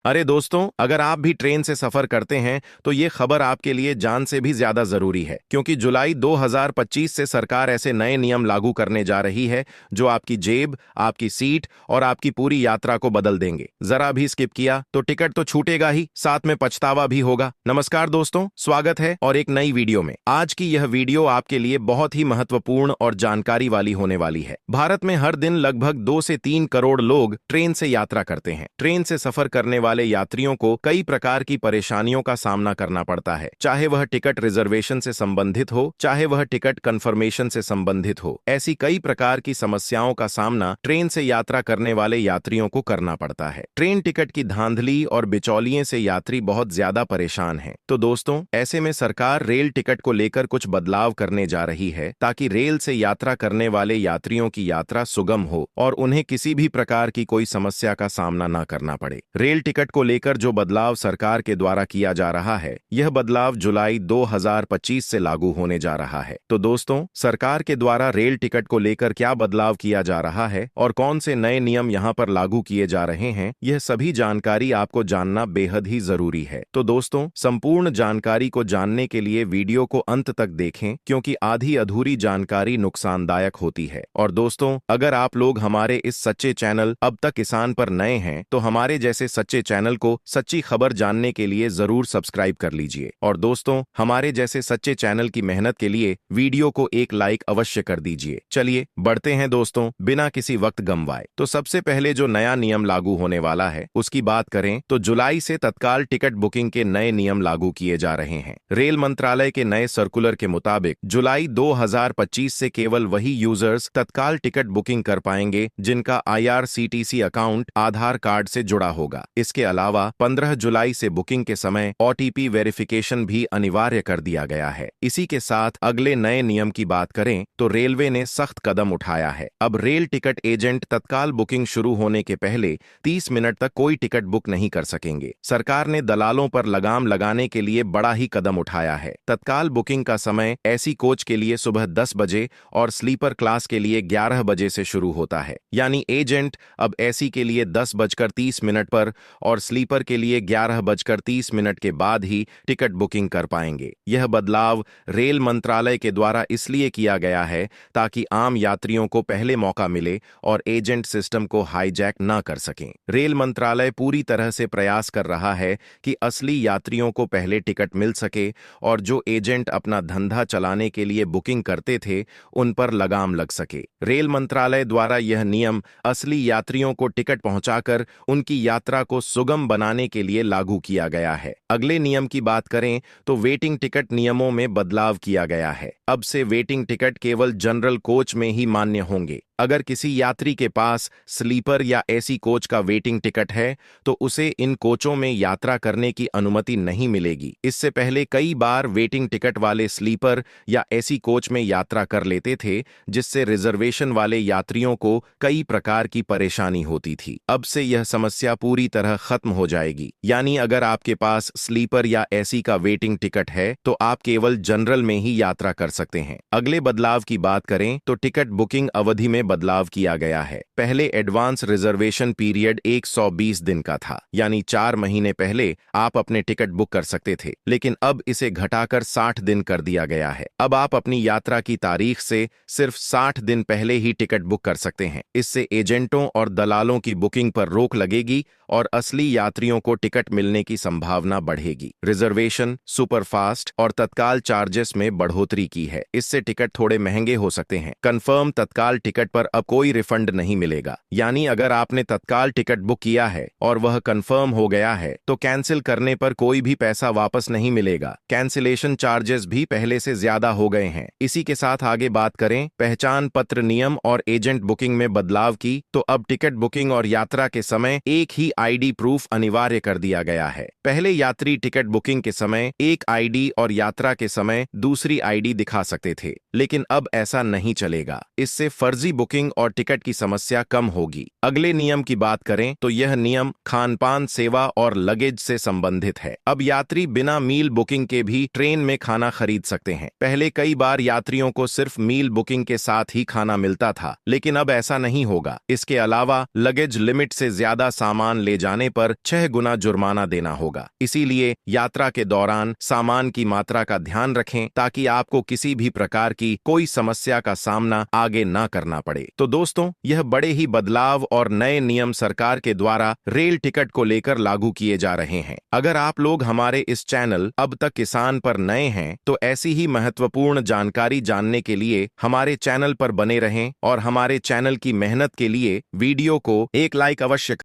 अरे दोस्तों, अगर आप भी ट्रेन से सफर करते हैं तो ये खबर आपके लिए जान से भी ज्यादा जरूरी है, क्योंकि जुलाई 2025 से सरकार ऐसे नए नियम लागू करने जा रही है जो आपकी जेब, आपकी सीट और आपकी पूरी यात्रा को बदल देंगे। जरा भी स्किप किया तो टिकट तो छूटेगा ही, साथ में पछतावा भी होगा। नमस्कार दोस्तों, स्वागत है और एक नई वीडियो में। आज की यह वीडियो आपके लिए बहुत ही महत्वपूर्ण और जानकारी वाली होने वाली है। भारत में हर दिन लगभग 2 से 3 करोड़ लोग ट्रेन से यात्रा करते हैं। ट्रेन से सफर करने वाले यात्रियों को कई प्रकार की परेशानियों का सामना करना पड़ता है, चाहे वह टिकट रिजर्वेशन से संबंधित हो, चाहे वह टिकट कंफर्मेशन से संबंधित हो। ऐसी कई प्रकार की समस्याओं का सामना ट्रेन से यात्रा करने वाले यात्रियों को करना पड़ता है। ट्रेन टिकट की धांधली और बिचौलिए से यात्री बहुत ज्यादा परेशान हैं। तो दोस्तों, ऐसे में सरकार रेल टिकट को लेकर कुछ बदलाव करने जा रही है ताकि रेल से यात्रा करने वाले यात्रियों की यात्रा सुगम हो और उन्हें किसी भी प्रकार की कोई समस्या का सामना न करना पड़े। रेल टिकट को लेकर जो बदलाव सरकार के द्वारा किया जा रहा है, यह बदलाव जुलाई 2025 से लागू होने जा रहा है। तो दोस्तों, सरकार के द्वारा रेल टिकट को लेकर क्या बदलाव किया जा रहा है और कौन से नए नियम यहां पर लागू किए जा रहे हैं, यह सभी जानकारी आपको जानना बेहद ही जरूरी है। तो दोस्तों, संपूर्ण जानकारी को जानने के लिए वीडियो को अंत तक देखें, क्योंकि आधी अधूरी जानकारी नुकसानदायक होती है। और दोस्तों, अगर आप लोग हमारे इस सच्चे चैनल अब तक किसान पर नए हैं तो हमारे जैसे सच्चे चैनल को सच्ची खबर जानने के लिए जरूर सब्सक्राइब कर लीजिए। और दोस्तों, हमारे जैसे सच्चे चैनल की मेहनत के लिए वीडियो को एक लाइक अवश्य कर दीजिए। चलिए बढ़ते हैं दोस्तों, बिना किसी वक्त गंवाए। तो सबसे पहले जो नया नियम लागू होने वाला है उसकी बात करें तो जुलाई से तत्काल टिकट बुकिंग के नए नियम लागू किए जा रहे हैं। रेल मंत्रालय के नए सर्कुलर के मुताबिक जुलाई 2025 से केवल वही यूजर्स तत्काल टिकट बुकिंग कर पाएंगे जिनका IRCTC अकाउंट आधार कार्ड से जुड़ा होगा। इसके अलावा 15 जुलाई से बुकिंग के समय OTP वेरिफिकेशन भी अनिवार्य कर दिया गया है। इसी के साथ अगले नए नियम की बात करें तो रेलवे ने सख्त कदम उठाया है। अब रेल टिकट एजेंट तत्काल बुकिंग शुरू होने के पहले 30 मिनट तक कोई टिकट बुक नहीं कर सकेंगे। सरकार ने दलालों पर लगाम लगाने के लिए बड़ा ही कदम उठाया है। तत्काल बुकिंग का समय एसी कोच के लिए सुबह 10 बजे और स्लीपर क्लास के लिए 11 बजे से शुरू होता है। यानी एजेंट अब एसी के लिए 10:30 पर और स्लीपर के लिए 11:30 के बाद ही टिकट बुकिंग कर पाएंगे। यह बदलाव रेल मंत्रालय के द्वारा इसलिए किया गया है ताकि आम यात्रियों को पहले मौका मिले और एजेंट सिस्टम को हाईजैक न कर सकें। रेल मंत्रालय पूरी तरह से प्रयास कर रहा है कि असली यात्रियों को पहले टिकट मिल सके और जो एजेंट अपना धंधा चलाने के लिए बुकिंग करते थे उन पर लगाम लग सके। रेल मंत्रालय द्वारा यह नियम असली यात्रियों को टिकट पहुंचाकर उनकी यात्रा को सुगम बनाने के लिए लागू किया गया है। अगले नियम की बात करें तो वेटिंग टिकट नियमों में बदलाव किया गया है। अब से वेटिंग टिकट केवल जनरल कोच में ही मान्य होंगे। अगर किसी यात्री के पास स्लीपर या एसी कोच का वेटिंग टिकट है तो उसे इन कोचों में यात्रा करने की अनुमति नहीं मिलेगी। इससे पहले कई बार वेटिंग टिकट वाले स्लीपर या एसी कोच में यात्रा कर लेते थे, जिससे रिजर्वेशन वाले यात्रियों को कई प्रकार की परेशानी होती थी। अब से यह समस्या पूरी तरह खत्म हो जाएगी। यानी अगर आपके पास स्लीपर या एसी का वेटिंग टिकट है तो आप केवल जनरल में ही यात्रा कर सकते हैं। अगले बदलाव की बात करें तो टिकट बुकिंग अवधि में बदलाव किया गया है। पहले एडवांस रिजर्वेशन पीरियड 120 दिन का था, यानी 4 महीने पहले आप अपने टिकट बुक कर सकते थे, लेकिन अब इसे घटाकर 60 दिन कर दिया गया है। अब आप अपनी यात्रा की तारीख से सिर्फ 60 दिन पहले ही टिकट बुक कर सकते हैं। इससे एजेंटों और दलालों की बुकिंग पर रोक लगेगी और असली यात्रियों को टिकट मिलने की संभावना बढ़ेगी। रिजर्वेशन, सुपरफास्ट और तत्काल चार्जेस में बढ़ोतरी की है। इससे टिकट थोड़े महंगे हो सकते हैं। कंफर्म तत्काल टिकट पर अब कोई रिफंड नहीं मिलेगा। यानी अगर आपने तत्काल टिकट बुक किया है और वह कंफर्म हो गया है तो कैंसिल करने पर कोई भी पैसा वापस नहीं मिलेगा। कैंसिलेशन चार्जेस भी पहले से ज्यादा हो गए हैं। इसी के साथ आगे बात करें पहचान पत्र नियम और एजेंट बुकिंग में बदलाव की, तो अब टिकट बुकिंग और यात्रा के समय एक ही ID प्रूफ अनिवार्य कर दिया गया है। पहले यात्री टिकट बुकिंग के समय एक ID और यात्रा के समय दूसरी ID दिखा सकते थे, लेकिन अब ऐसा नहीं चलेगा। इससे फर्जी बुकिंग और टिकट की समस्या कम होगी। अगले नियम की बात करें तो यह नियम खानपान सेवा और लगेज से संबंधित है। अब यात्री बिना मील बुकिंग के भी ट्रेन में खाना खरीद सकते हैं। पहले कई बार यात्रियों को सिर्फ मील बुकिंग के साथ ही खाना मिलता था, लेकिन अब ऐसा नहीं होगा। इसके अलावा लगेज लिमिट से ज्यादा सामान ले जाने पर 6 गुना जुर्माना देना होगा। इसीलिए यात्रा के दौरान सामान की मात्रा का ध्यान रखें ताकि आपको किसी भी प्रकार की कोई समस्या का सामना आगे ना करना पड़े। तो दोस्तों, यह बड़े ही बदलाव और नए नियम सरकार के द्वारा रेल टिकट को लेकर लागू किए जा रहे हैं। अगर आप लोग हमारे इस चैनल अब तक किसान पर नए हैं तो ऐसी ही महत्वपूर्ण जानकारी जानने के लिए हमारे चैनल पर बने रहें और हमारे चैनल की मेहनत के लिए वीडियो को एक लाइक अवश्य